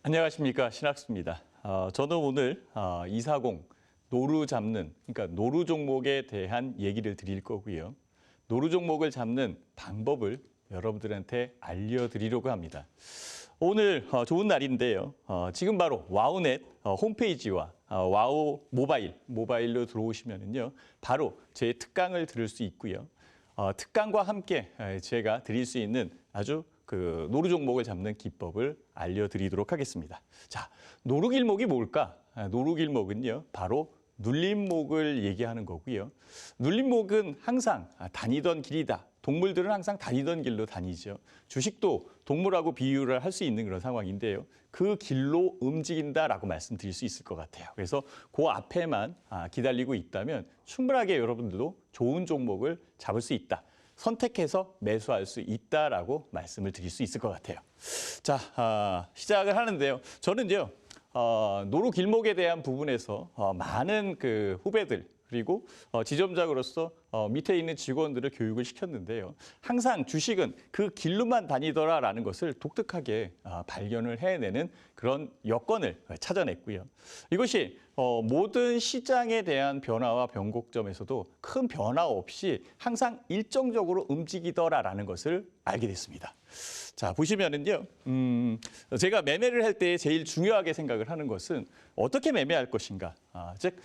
안녕하십니까, 신학수입니다. 저는 오늘 240 노루 잡는, 그러니까 노루 종목에 대한 얘기를 드릴 거고요. 노루 종목을 잡는 방법을 여러분들한테 알려드리려고 합니다. 오늘 좋은 날인데요. 지금 바로 와우넷 홈페이지와 와우 모바일로 들어오시면은요, 바로 제 특강을 들을 수 있고요. 특강과 함께 제가 드릴 수 있는 아주 노루 종목을 잡는 기법을 알려드리도록 하겠습니다. 자, 노루 길목이 뭘까? 노루 길목은요, 바로 눌림목을 얘기하는 거고요. 눌림목은 항상 다니던 길이다. 동물들은 항상 다니던 길로 다니죠. 주식도 동물하고 비유를 할 수 있는 그런 상황인데요. 그 길로 움직인다라고 말씀드릴 수 있을 것 같아요. 그래서 그 앞에만 기다리고 있다면 충분하게 여러분들도 좋은 종목을 잡을 수 있다. 선택해서 매수할 수 있다라고 말씀을 드릴 수 있을 것 같아요. 자, 시작을 하는데요. 저는요, 노루 길목에 대한 부분에서 많은 후배들 그리고 지점장으로서 밑에 있는 직원들을 교육을 시켰는데요. 항상 주식은 그 길로만 다니더라라는 것을 독특하게 발견을 해내는 그런 여건을 찾아냈고요. 이것이 모든 시장에 대한 변화와 변곡점에서도 큰 변화 없이 항상 일정적으로 움직이더라라는 것을 알게 됐습니다. 자, 보시면은요, 제가 매매를 할 때 제일 중요하게 생각을 하는 것은 어떻게 매매할 것인가. 즉,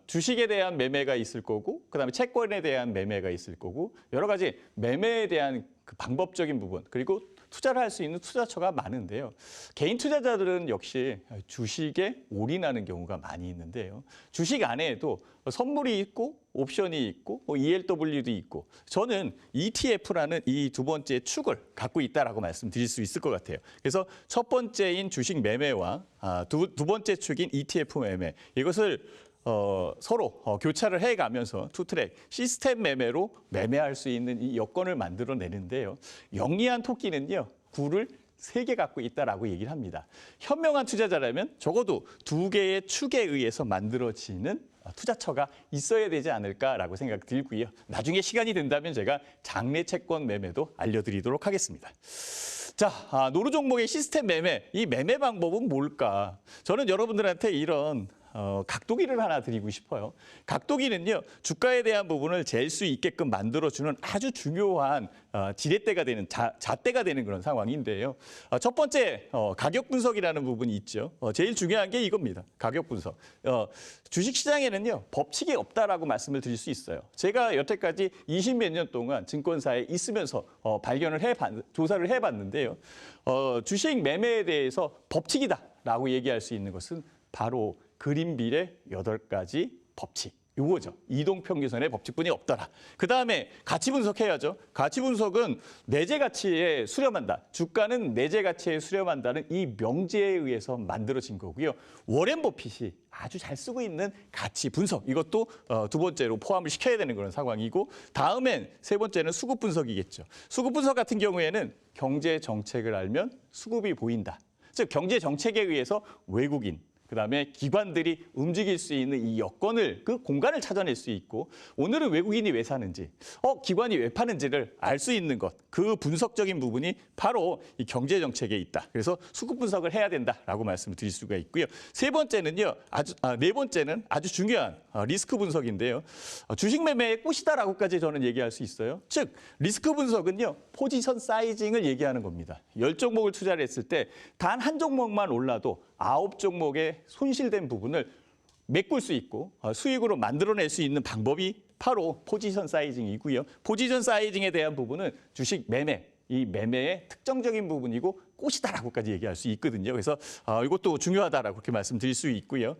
주식에 대한 매매가 있을 거고, 그다음에 채권에 대한 매매가 있을 거고, 여러 가지 매매에 대한 그 방법적인 부분, 그리고 투자를 할 수 있는 투자처가 많은데요. 개인 투자자들은 역시 주식에 올인하는 경우가 많이 있는데요. 주식 안에도 선물이 있고 옵션이 있고 ELW도 있고 저는 ETF라는 이 두 번째 축을 갖고 있다라고 말씀드릴 수 있을 것 같아요. 그래서 첫 번째인 주식 매매와 두 번째 축인 ETF 매매 이것을 서로 교차를 해가면서 투트랙 시스템 매매로 매매할 수 있는 이 여건을 만들어내는데요. 영리한 토끼는요, 굴을 3개 갖고 있다라고 얘기를 합니다. 현명한 투자자라면 적어도 2개의 축에 의해서 만들어지는 투자처가 있어야 되지 않을까라고 생각 들고요. 나중에 시간이 된다면 제가 장내 채권 매매도 알려드리도록 하겠습니다. 자, 노루 종목의 시스템 매매, 이 매매 방법은 뭘까? 저는 여러분들한테 이런 각도기를 하나 드리고 싶어요. 각도기는요, 주가에 대한 부분을 잴 수 있게끔 만들어주는 아주 중요한 지렛대가 되는, 잣대가 되는 그런 상황인데요. 첫 번째, 가격 분석이라는 부분이 있죠. 제일 중요한 게 이겁니다. 가격 분석. 주식시장에는요, 법칙이 없다라고 말씀을 드릴 수 있어요. 제가 여태까지 20몇 년 동안 증권사에 있으면서 조사를 해봤는데요. 주식 매매에 대해서 법칙이다라고 얘기할 수 있는 것은 바로 그린빌의 8가지 법칙. 이거죠. 이동평균선의 법칙뿐이 없더라. 그다음에 가치 분석해야죠. 가치 분석은 내재 가치에 수렴한다. 주가는 내재 가치에 수렴한다는 이 명제에 의해서 만들어진 거고요. 워렌 버핏이 아주 잘 쓰고 있는 가치 분석. 이것도 두 번째로 포함을 시켜야 되는 그런 상황이고, 다음엔 세 번째는 수급 분석이겠죠. 수급 분석 같은 경우에는 경제 정책을 알면 수급이 보인다. 즉 경제 정책에 의해서 외국인 그다음에 기관들이 움직일 수 있는 이 여건을, 그 공간을 찾아낼 수 있고, 오늘은 외국인이 왜 사는지, 기관이 왜 파는지를 알 수 있는 것, 그 분석적인 부분이 바로 이 경제 정책에 있다. 그래서 수급 분석을 해야 된다라고 말씀을 드릴 수가 있고요. 네 번째는 아주 중요한 리스크 분석인데요. 주식 매매의 꽃이다라고까지 저는 얘기할 수 있어요. 즉 리스크 분석은요, 포지션 사이징을 얘기하는 겁니다. 10종목을 투자를 했을 때 단 한 종목만 올라도 9종목의 손실된 부분을 메꿀 수 있고 수익으로 만들어낼 수 있는 방법이 바로 포지션 사이징이고요. 포지션 사이징에 대한 부분은 주식 매매, 이 매매의 특정적인 부분이고 꽃이다라고까지 얘기할 수 있거든요. 그래서 이것도 중요하다라고 그렇게 말씀드릴 수 있고요.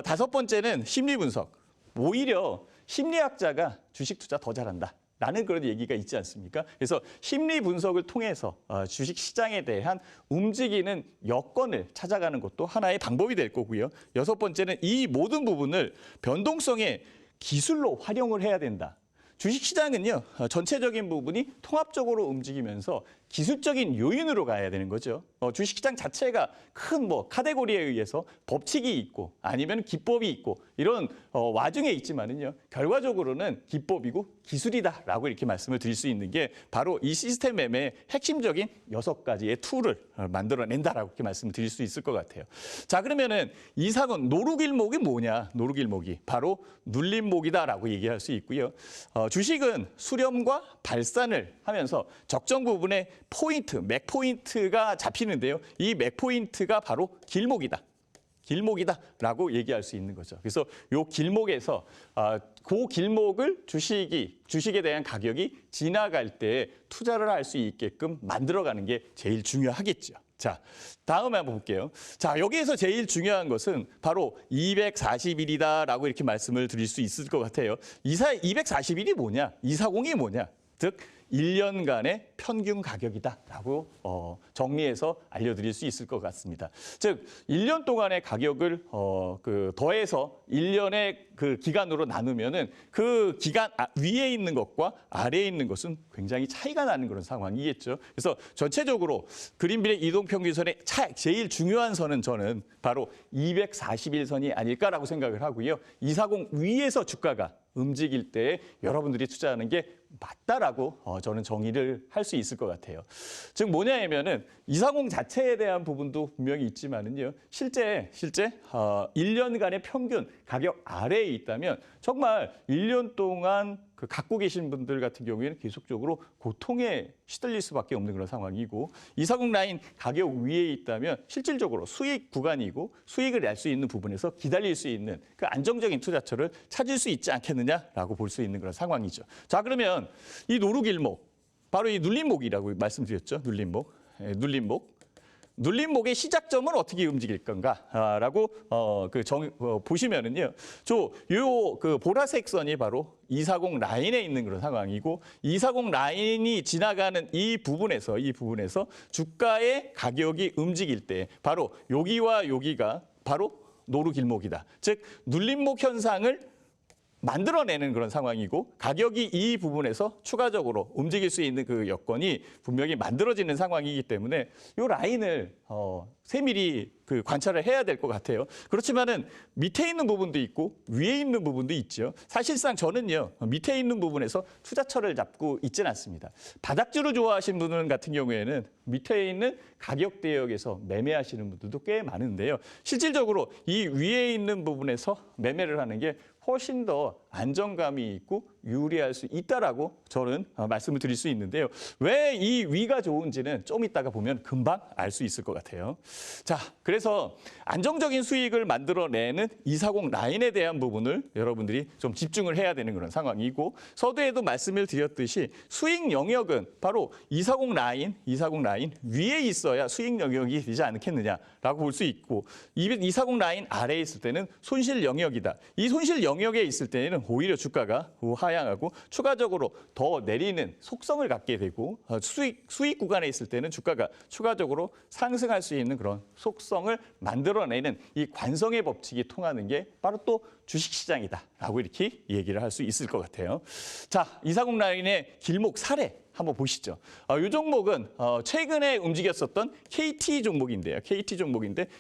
다섯 번째는 심리 분석. 오히려 심리학자가 주식 투자 더 잘한다. 라는 그런 얘기가 있지 않습니까? 그래서 심리 분석을 통해서 주식 시장에 대한 움직이는 여건을 찾아가는 것도 하나의 방법이 될 거고요. 여섯 번째는 이 모든 부분을 변동성의 기술로 활용을 해야 된다. 주식시장은요, 전체적인 부분이 통합적으로 움직이면서 기술적인 요인으로 가야 되는 거죠. 주식시장 자체가 큰 뭐 카테고리에 의해서 법칙이 있고 아니면 기법이 있고 이런 와중에 있지만은요. 결과적으로는 기법이고 기술이다라고 이렇게 말씀을 드릴 수 있는 게 바로 이 시스템 매매의 핵심적인 6가지의 툴을 만들어낸다라고 이렇게 말씀을 드릴 수 있을 것 같아요. 자, 그러면은 이사건 노루길목이 뭐냐? 노루길목이 바로 눌림목이다라고 얘기할 수 있고요. 주식은 수렴과 발산을 하면서 적정 부분에 포인트, 맥 포인트가 잡히는데요. 이 맥 포인트가 바로 길목이다라고 얘기할 수 있는 거죠. 그래서 요 길목에서 그 길목을 주식에 대한 가격이 지나갈 때 투자를 할 수 있게끔 만들어가는 게 제일 중요하겠죠. 자, 다음에 한번 볼게요. 자, 여기에서 제일 중요한 것은 바로 240일이다라고 이렇게 말씀을 드릴 수 있을 것 같아요. 240일이 뭐냐? 240이 뭐냐? 즉 1년간의 평균 가격이다라고 정리해서 알려드릴 수 있을 것 같습니다. 즉 1년 동안의 가격을 더해서 1년의 그 기간으로 나누면은 그 기간 위에 있는 것과 아래에 있는 것은 굉장히 차이가 나는 그런 상황이겠죠. 그래서 전체적으로 그린빌의 이동평균선의 제일 중요한 선은 저는 바로 241선이 아닐까라고 생각을 하고요. 240 위에서 주가가 움직일 때 여러분들이 투자하는 게 맞다라고 저는 정의를 할 수 있을 것 같아요. 즉 뭐냐면은 240 자체에 대한 부분도 분명히 있지만은요. 실제 1년간의 평균 가격 아래에 있다면 정말 1년 동안 그 갖고 계신 분들 같은 경우에는 계속적으로 고통에 시달릴 수밖에 없는 그런 상황이고 240 라인 가격 위에 있다면 실질적으로 수익 구간이고 수익을 낼 수 있는 부분에서 기다릴 수 있는 그 안정적인 투자처를 찾을 수 있지 않겠느냐라고 볼 수 있는 그런 상황이죠. 자, 그러면 이 노루길목, 바로 이 눌림목이라고 말씀드렸죠. 눌림목. 눌림목의 시작점은 어떻게 움직일 건가라고 보시면은요. 그 보라색 선이 바로 240 라인에 있는 그런 상황이고 240 라인이 지나가는 이 부분에서 주가의 가격이 움직일 때 바로 여기와 여기가 바로 노루길목이다. 즉 눌림목 현상을 만들어내는 그런 상황이고 가격이 이 부분에서 추가적으로 움직일 수 있는 그 여건이 분명히 만들어지는 상황이기 때문에 이 라인을 세밀히 관찰을 해야 될 것 같아요. 그렇지만은 밑에 있는 부분도 있고 위에 있는 부분도 있죠. 사실상 저는요 밑에 있는 부분에서 투자처를 잡고 있지는 않습니다. 바닥주를 좋아하시는 분들 같은 경우에는 밑에 있는 가격 대역에서 매매하시는 분들도 꽤 많은데요. 실질적으로 이 위에 있는 부분에서 매매를 하는 게 훨씬 더 안정감이 있고 유리할 수 있다라고 저는 말씀을 드릴 수 있는데요. 왜 이 위가 좋은지는 좀 이따가 보면 금방 알 수 있을 것 같아요. 자, 그래서 안정적인 수익을 만들어내는 240 라인에 대한 부분을 여러분들이 좀 집중을 해야 되는 그런 상황이고 서두에도 말씀을 드렸듯이 수익 영역은 바로 240 라인 위에 있어야 수익 영역이 되지 않겠느냐라고 볼 수 있고 240 라인 아래에 있을 때는 손실 영역이다. 이 손실 영역에 있을 때는 오히려 주가가 하향하고 추가적으로 더 내리는 속성을 갖게 되고 수익 구간에 있을 때는 주가가 추가적으로 상승할 수 있는 그런 속성을 만들어내는 이 관성의 법칙이 통하는 게 바로 또 주식시장이다라고 이렇게 얘기를 할 수 있을 것 같아요. 자, 240 라인의 길목 사례 한번 보시죠. 이 종목은 최근에 움직였었던 KT 종목인데요.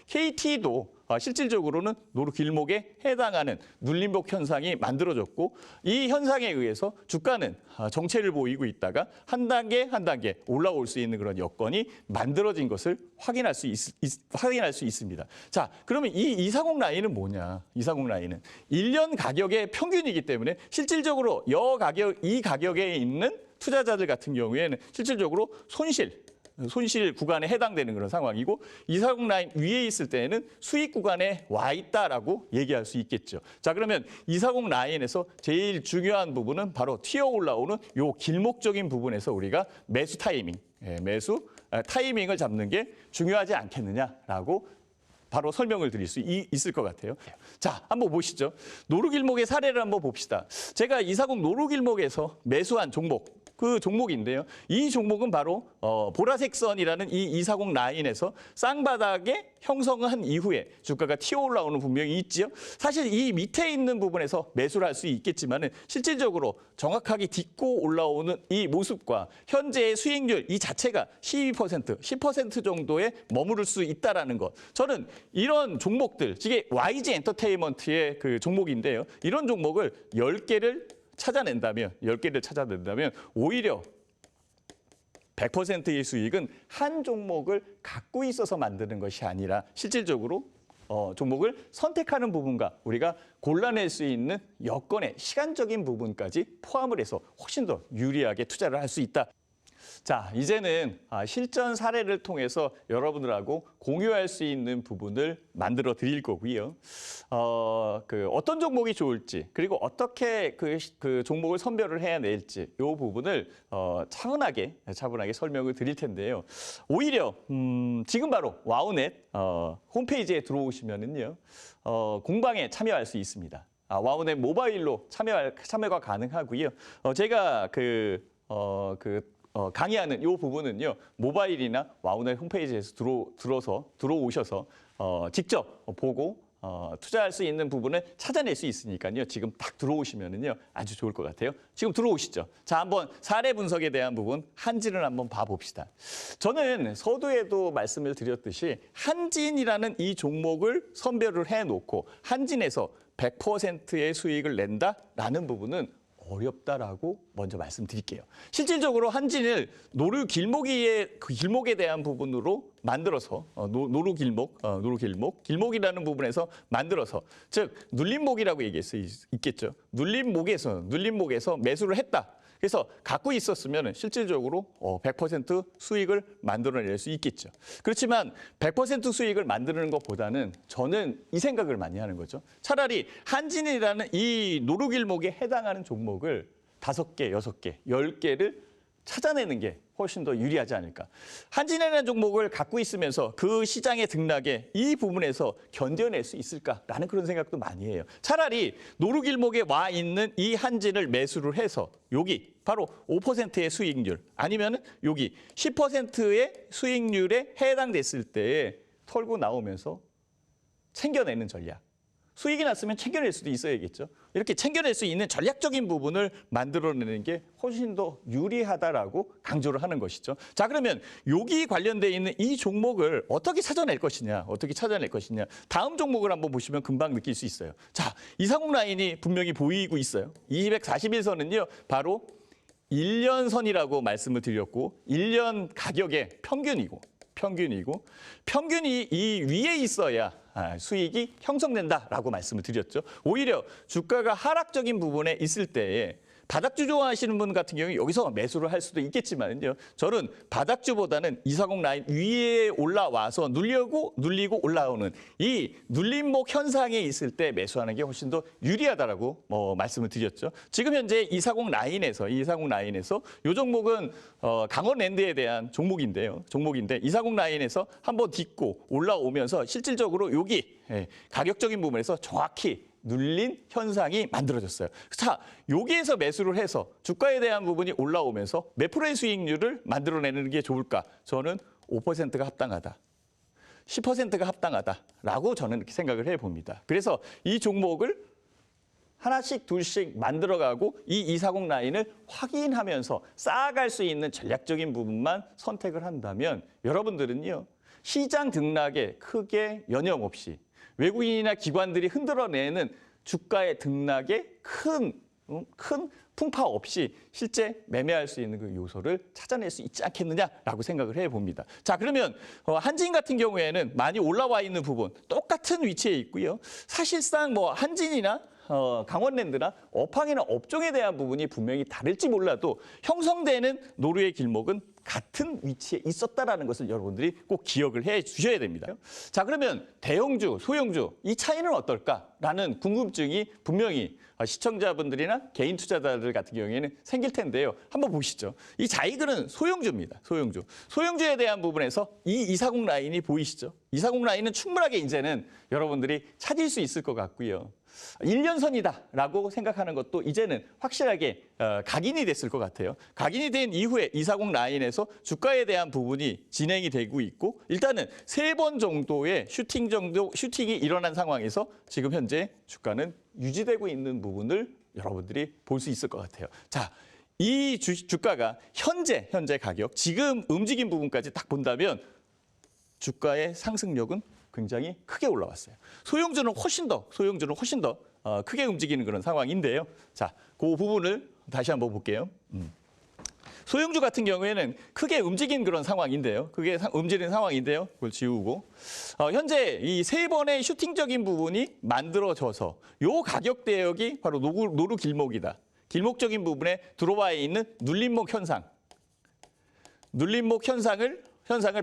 KT도 실질적으로는 노루길목에 해당하는 눌림목 현상이 만들어졌고 이 현상에 의해서 주가는 정체를 보이고 있다가 한 단계 올라올 수 있는 그런 여건이 만들어진 것을 확인할 수 있습니다. 자, 그러면 이 240 라인은 뭐냐? 240 라인은 1년 가격의 평균이기 때문에 실질적으로 이 가격에 있는 투자자들 같은 경우에는 실질적으로 손실 구간에 해당되는 그런 상황이고 240 라인 위에 있을 때에는 수익 구간에 와 있다라고 얘기할 수 있겠죠. 자, 그러면 240 라인에서 제일 중요한 부분은 바로 튀어 올라오는 요 길목적인 부분에서 우리가 매수 타이밍을 잡는 게 중요하지 않겠느냐라고 바로 설명을 드릴 수 있을 것 같아요. 자, 한번 보시죠. 노루길목의 사례를 한번 봅시다. 제가 240 노루길목에서 매수한 종목 그 종목인데요. 이 종목은 바로 보라색 선이라는 이 240 라인에서 쌍바닥에 형성한 이후에 주가가 튀어 올라오는 분명히 있지요. 사실 이 밑에 있는 부분에서 매수를 할 수 있겠지만은 실질적으로 정확하게 딛고 올라오는 이 모습과 현재의 수익률 이 자체가 12%, 10% 정도에 머무를 수 있다라는 것. 저는 이런 종목들, 이게 YG 엔터테인먼트의 그 종목인데요. 이런 종목을 10개를 찾아낸다면 오히려 100%의 수익은 한 종목을 갖고 있어서 만드는 것이 아니라 실질적으로 종목을 선택하는 부분과 우리가 골라낼 수 있는 여건의 시간적인 부분까지 포함을 해서 훨씬 더 유리하게 투자를 할 수 있다. 자, 이제는 실전 사례를 통해서 여러분들하고 공유할 수 있는 부분을 만들어 드릴 거고요. 어떤 종목이 좋을지 그리고 어떻게 그 종목을 선별을 해야 될지 이 부분을 차분하게 설명을 드릴 텐데요. 오히려 지금 바로 와우넷 홈페이지에 들어오시면은요 공방에 참여할 수 있습니다. 와우넷 모바일로 참여가 가능하고요. 제가 강의하는 이 부분은요 모바일이나 와우넷 홈페이지에서 들어오셔서 직접 보고 투자할 수 있는 부분을 찾아낼 수 있으니까요. 지금 딱 들어오시면은요 아주 좋을 것 같아요. 지금 들어오시죠. 자, 한번 사례 분석에 대한 부분 한진을 한번 봐봅시다. 저는 서두에도 말씀을 드렸듯이 한진이라는 이 종목을 선별을 해놓고 한진에서 100%의 수익을 낸다라는 부분은 어렵다라고 먼저 말씀드릴게요. 실질적으로 한진을 길목에 대한 부분으로 만들어서 길목이라는 부분에서 만들어서 즉 눌림목이라고 얘기할 수 있겠죠. 눌림목에서 매수를 했다. 그래서 갖고 있었으면 실질적으로 100% 수익을 만들어낼 수 있겠죠. 그렇지만 100% 수익을 만드는 것보다는 저는 이 생각을 많이 하는 거죠. 차라리 한진이라는 이 노루길목에 해당하는 종목을 5개, 6개, 10개를 찾아내는 게 훨씬 더 유리하지 않을까. 한진이라는 종목을 갖고 있으면서 그 시장의 등락에 이 부분에서 견뎌낼 수 있을까라는 그런 생각도 많이 해요. 차라리 노루길목에 와 있는 이 한진을 매수를 해서 여기 바로 5%의 수익률 아니면 여기 10%의 수익률에 해당됐을 때에 털고 나오면서 챙겨내는 전략. 수익이 났으면 챙겨낼 수도 있어야겠죠. 이렇게 챙겨낼 수 있는 전략적인 부분을 만들어내는 게 훨씬 더 유리하다라고 강조를 하는 것이죠. 자, 그러면 여기 관련돼 있는 이 종목을 어떻게 찾아낼 것이냐. 다음 종목을 한번 보시면 금방 느낄 수 있어요. 자, 240 라인이 분명히 보이고 있어요. 241선은요. 바로 1년 선이라고 말씀을 드렸고 1년 가격의 평균이고 평균이 이 위에 있어야 수익이 형성된다라고 말씀을 드렸죠. 오히려 주가가 하락적인 부분에 있을 때에 바닥주 좋아하시는 분 같은 경우에 여기서 매수를 할 수도 있겠지만요. 저는 바닥주보다는 240 라인 위에 올라와서 눌리고 올라오는 이 눌림목 현상에 있을 때 매수하는 게 훨씬 더 유리하다라고 말씀을 드렸죠. 지금 현재 240 라인에서 이 종목은 강원랜드에 대한 종목인데 240 라인에서 한번 딛고 올라오면서 실질적으로 여기 가격적인 부분에서 정확히 눌린 현상이 만들어졌어요. 자, 여기에서 매수를 해서 주가에 대한 부분이 올라오면서 몇 프로의 수익률을 만들어내는 게 좋을까? 저는 5%가 합당하다. 10%가 합당하다라고 저는 이렇게 생각을 해봅니다. 그래서 이 종목을 하나씩 둘씩 만들어가고 이 240 라인을 확인하면서 쌓아갈 수 있는 전략적인 부분만 선택을 한다면 여러분들은요. 시장 등락에 크게 연연 없이 외국인이나 기관들이 흔들어내는 주가의 등락에 큰 풍파 없이 실제 매매할 수 있는 그 요소를 찾아낼 수 있지 않겠느냐라고 생각을 해봅니다. 자, 그러면 한진 같은 경우에는 많이 올라와 있는 부분 똑같은 위치에 있고요. 사실상 한진이나 강원랜드나 업황이나 업종에 대한 부분이 분명히 다를지 몰라도 형성되는 노루의 길목은 같은 위치에 있었다라는 것을 여러분들이 꼭 기억을 해 주셔야 됩니다. 자, 그러면 대형주, 소형주 이 차이는 어떨까라는 궁금증이 분명히 시청자분들이나 개인 투자자들 같은 경우에는 생길 텐데요. 한번 보시죠. 이 자이들은 소형주입니다. 소형주에 대한 부분에서 이 240 라인이 보이시죠? 240 라인은 충분하게 이제는 여러분들이 찾을 수 있을 것 같고요. 1년선이다라고 생각하는 것도 이제는 확실하게 각인이 됐을 것 같아요. 각인이 된 이후에 240 라인에서 주가에 대한 부분이 진행이 되고 있고 일단은 3번 정도의 슈팅이 일어난 상황에서 지금 현재 주가는 유지되고 있는 부분을 여러분들이 볼 수 있을 것 같아요. 자, 이 주가가 현재 가격, 지금 움직인 부분까지 딱 본다면 주가의 상승력은 굉장히 크게 올라왔어요. 소형주는 훨씬 더 크게 움직이는 그런 상황인데요. 자, 그 부분을 다시 한번 볼게요. 소형주 같은 경우에는 크게 움직인 그런 상황인데요. 그걸 지우고 현재 이 3번의 슈팅적인 부분이 만들어져서 요 가격 대역이 바로 노루 길목이다. 길목적인 부분에 들어와 있는 눌림목 현상을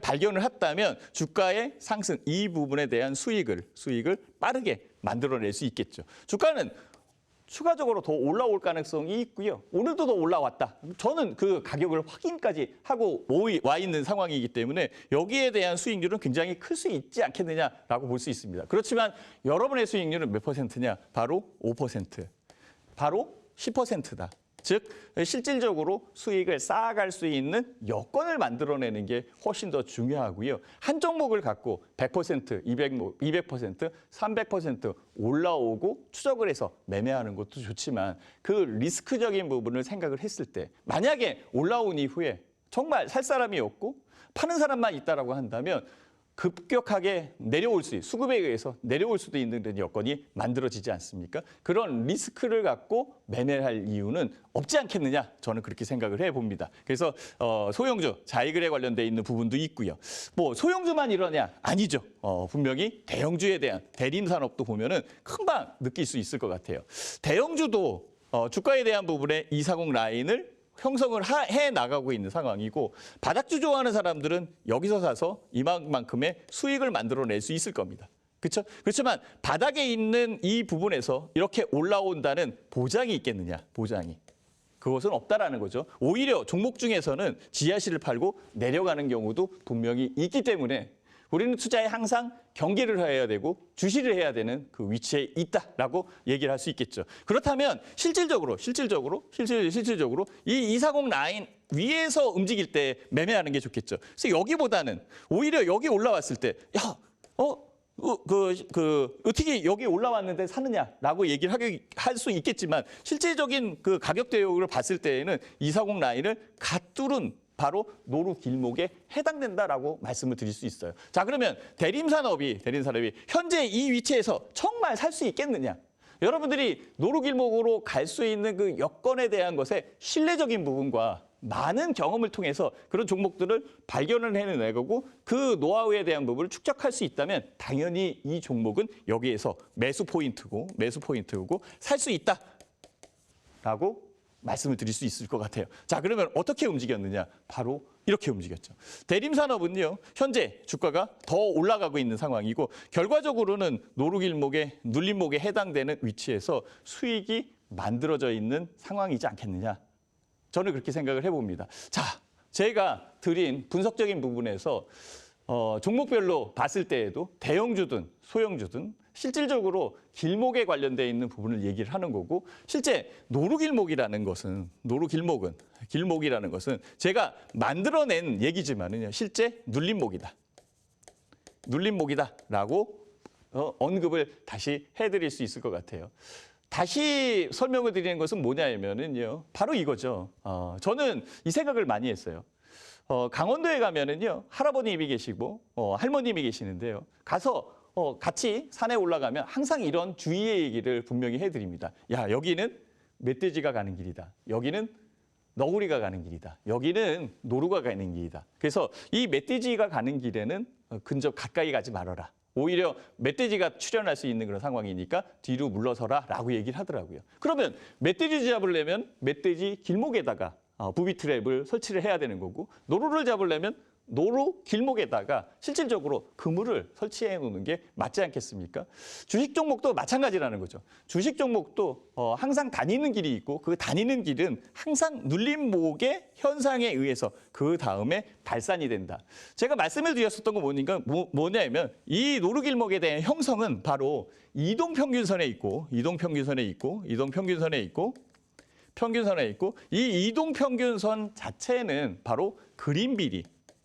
발견을 했다면 주가의 상승 이 부분에 대한 수익을 빠르게 만들어낼 수 있겠죠. 주가는 추가적으로 더 올라올 가능성이 있고요. 오늘도 더 올라왔다. 저는 그 가격을 확인까지 하고 와 있는 상황이기 때문에 여기에 대한 수익률은 굉장히 클 수 있지 않겠느냐라고 볼 수 있습니다. 그렇지만 여러분의 수익률은 몇 퍼센트냐? 바로 5%. 바로 10%다. 즉 실질적으로 수익을 쌓아갈 수 있는 여건을 만들어내는 게 훨씬 더 중요하고요. 한 종목을 갖고 100%, 200%, 300% 올라오고 추적을 해서 매매하는 것도 좋지만 그 리스크적인 부분을 생각을 했을 때 만약에 올라온 이후에 정말 살 사람이 없고 파는 사람만 있다라고 한다면 급격하게 수급에 의해서 내려올 수도 있는 그런 여건이 만들어지지 않습니까? 그런 리스크를 갖고 매매할 이유는 없지 않겠느냐? 저는 그렇게 생각을 해봅니다. 그래서 소형주, 자이글에 관련돼 있는 부분도 있고요. 뭐 소형주만 이러냐? 아니죠. 분명히 대형주에 대한 대림산업도 보면은 금방 느낄 수 있을 것 같아요. 대형주도 주가에 대한 부분에 240 라인을 형성을 해 나가고 있는 상황이고 바닥주 좋아하는 사람들은 여기서 사서 이만큼의 수익을 만들어낼 수 있을 겁니다. 그렇죠? 그렇지만 바닥에 있는 이 부분에서 이렇게 올라온다는 보장이 있겠느냐? 보장이. 그것은 없다라는 거죠. 오히려 종목 중에서는 지하실을 팔고 내려가는 경우도 분명히 있기 때문에 우리는 투자에 항상 경계를 해야 되고 주시를 해야 되는 그 위치에 있다라고 얘기를 할 수 있겠죠. 그렇다면 실질적으로 이 240 라인 위에서 움직일 때 매매하는 게 좋겠죠. 그래서 여기보다는 오히려 여기 올라왔을 때 어떻게 여기 올라왔는데 사느냐라고 얘기를 할 수 있겠지만 실질적인 그 가격 대역을 봤을 때에는 240 라인을 갓뚫은 바로 노루 길목에 해당된다라고 말씀을 드릴 수 있어요. 자, 그러면 대림산업이 현재 이 위치에서 정말 살 수 있겠느냐? 여러분들이 노루 길목으로 갈 수 있는 그 여건에 대한 것의 신뢰적인 부분과 많은 경험을 통해서 그런 종목들을 발견을 해내고 그 노하우에 대한 부분을 축적할 수 있다면 당연히 이 종목은 여기에서 매수 포인트고 살 수 있다라고 말씀을 드릴 수 있을 것 같아요. 자, 그러면 어떻게 움직였느냐? 바로 이렇게 움직였죠. 대림산업은요, 현재 주가가 더 올라가고 있는 상황이고 결과적으로는 노루길목의 눌림목에 해당되는 위치에서 수익이 만들어져 있는 상황이지 않겠느냐? 저는 그렇게 생각을 해봅니다. 자, 제가 드린 분석적인 부분에서 종목별로 봤을 때에도 대형주든 소형주든 실질적으로 길목에 관련돼 있는 부분을 얘기를 하는 거고 실제 노루길목이라는 것은 제가 만들어낸 얘기지만은요 실제 눌림목이다라고 언급을 다시 해드릴 수 있을 것 같아요. 다시 설명을 드리는 것은 뭐냐면은요 바로 이거죠. 저는 이 생각을 많이 했어요. 강원도에 가면은요 할아버님이 계시고 할머님이 계시는데요. 가서 같이 산에 올라가면 항상 이런 주의의 얘기를 분명히 해드립니다. 야, 여기는 멧돼지가 가는 길이다. 여기는 너구리가 가는 길이다. 여기는 노루가 가는 길이다. 그래서 이 멧돼지가 가는 길에는 가까이 가지 말아라. 오히려 멧돼지가 출현할 수 있는 그런 상황이니까 뒤로 물러서라라고 얘기를 하더라고요. 그러면 멧돼지 잡으려면 멧돼지 길목에다가 부비 트랩을 설치를 해야 되는 거고 노루를 잡으려면 노루 길목에다가 실질적으로 그물을 설치해 놓는 게 맞지 않겠습니까? 주식 종목도 마찬가지라는 거죠. 주식 종목도 항상 다니는 길이 있고 그 다니는 길은 항상 눌림목의 현상에 의해서 그 다음에 발산이 된다. 제가 말씀을 드렸었던 거 뭐냐면 이 노루 길목에 대한 형성은 바로 이동평균선에 있고 이동평균선에 있고 이동평균선에 있고 평균선에 있고 이 이동평균선 자체는 바로 그린 비리.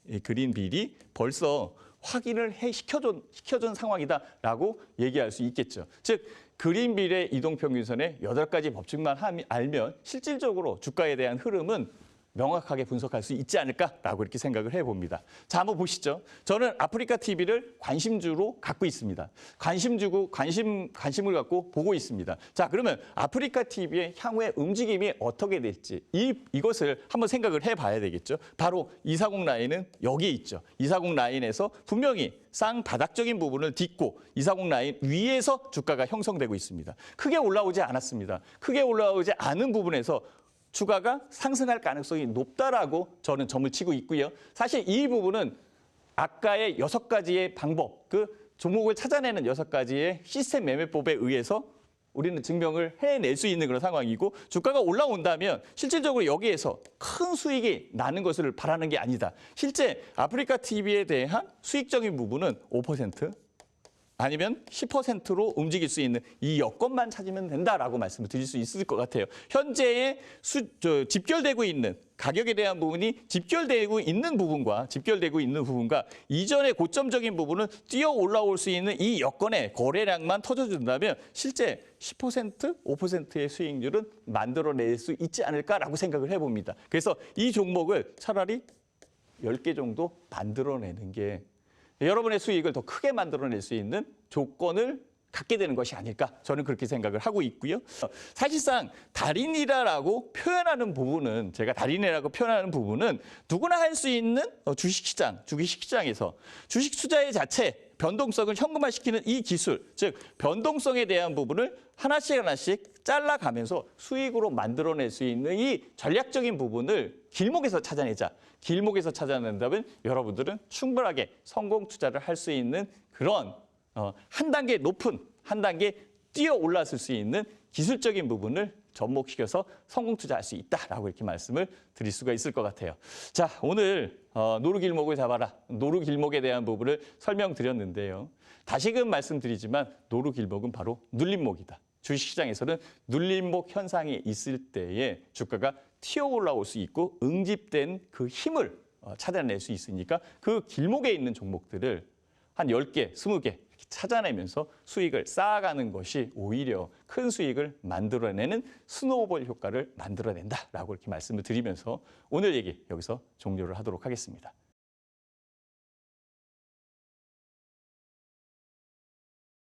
이 그린 빌이 벌써 확인을 시켜준 상황이다라고 얘기할 수 있겠죠. 즉 그린 빌의 이동평균선의 8가지 법칙만 알면 실질적으로 주가에 대한 흐름은 명확하게 분석할 수 있지 않을까라고 이렇게 생각을 해봅니다. 자, 한번 보시죠. 저는 아프리카 TV를 관심주로 갖고 있습니다. 관심을 갖고 보고 있습니다. 자, 그러면 아프리카 TV의 향후의 움직임이 어떻게 될지 이것을 한번 생각을 해봐야 되겠죠. 바로 240 라인은 여기에 있죠. 240 라인에서 분명히 쌍바닥적인 부분을 딛고 240 라인 위에서 주가가 형성되고 있습니다. 크게 올라오지 않았습니다. 크게 올라오지 않은 부분에서 주가가 상승할 가능성이 높다라고 저는 점을 치고 있고요. 사실 이 부분은 아까의 6가지의 방법, 그 종목을 찾아내는 6가지의 시스템 매매법에 의해서 우리는 증명을 해낼 수 있는 그런 상황이고 주가가 올라온다면 실질적으로 여기에서 큰 수익이 나는 것을 바라는 게 아니다. 실제 아프리카 TV에 대한 수익적인 부분은 5%, 아니면 10%로 움직일 수 있는 이 여건만 찾으면 된다라고 말씀을 드릴 수 있을 것 같아요. 현재의 집결되고 있는 가격에 대한 부분이 집결되고 있는 부분과 이전의 고점적인 부분은 뛰어 올라올 수 있는 이 여건의 거래량만 터져준다면 실제 10%, 5%의 수익률은 만들어낼 수 있지 않을까라고 생각을 해봅니다. 그래서 이 종목을 차라리 10개 정도 만들어내는 게 여러분의 수익을 더 크게 만들어낼 수 있는 조건을 갖게 되는 것이 아닐까 저는 그렇게 생각을 하고 있고요. 사실상 달인이라고 표현하는 부분은 제가 달인이라고 표현하는 부분은 누구나 할 수 있는 주식시장에서 주식 투자의 자체 변동성을 현금화시키는 이 기술, 즉 변동성에 대한 부분을 하나씩 잘라가면서 수익으로 만들어낼 수 있는 이 전략적인 부분을 길목에서 찾아내자. 길목에서 찾아낸다면 여러분들은 충분하게 성공 투자를 할 수 있는 그런 한 단계 높은, 한 단계 뛰어 올랐을 수 있는 기술적인 부분을 접목시켜서 성공 투자할 수 있다라고 이렇게 말씀을 드릴 수가 있을 것 같아요. 자, 오늘 노루 길목을 잡아라. 노루 길목에 대한 부분을 설명드렸는데요. 다시금 말씀드리지만 노루 길목은 바로 눌림목이다. 주식시장에서는 눌림목 현상이 있을 때에 주가가 튀어 올라올 수 있고 응집된 그 힘을 찾아낼 수 있으니까 그 길목에 있는 종목들을 한 10개, 20개 찾아내면서 수익을 쌓아가는 것이 오히려 큰 수익을 만들어내는 스노우볼 효과를 만들어낸다라고 이렇게 말씀을 드리면서 오늘 얘기 여기서 종료를 하도록 하겠습니다.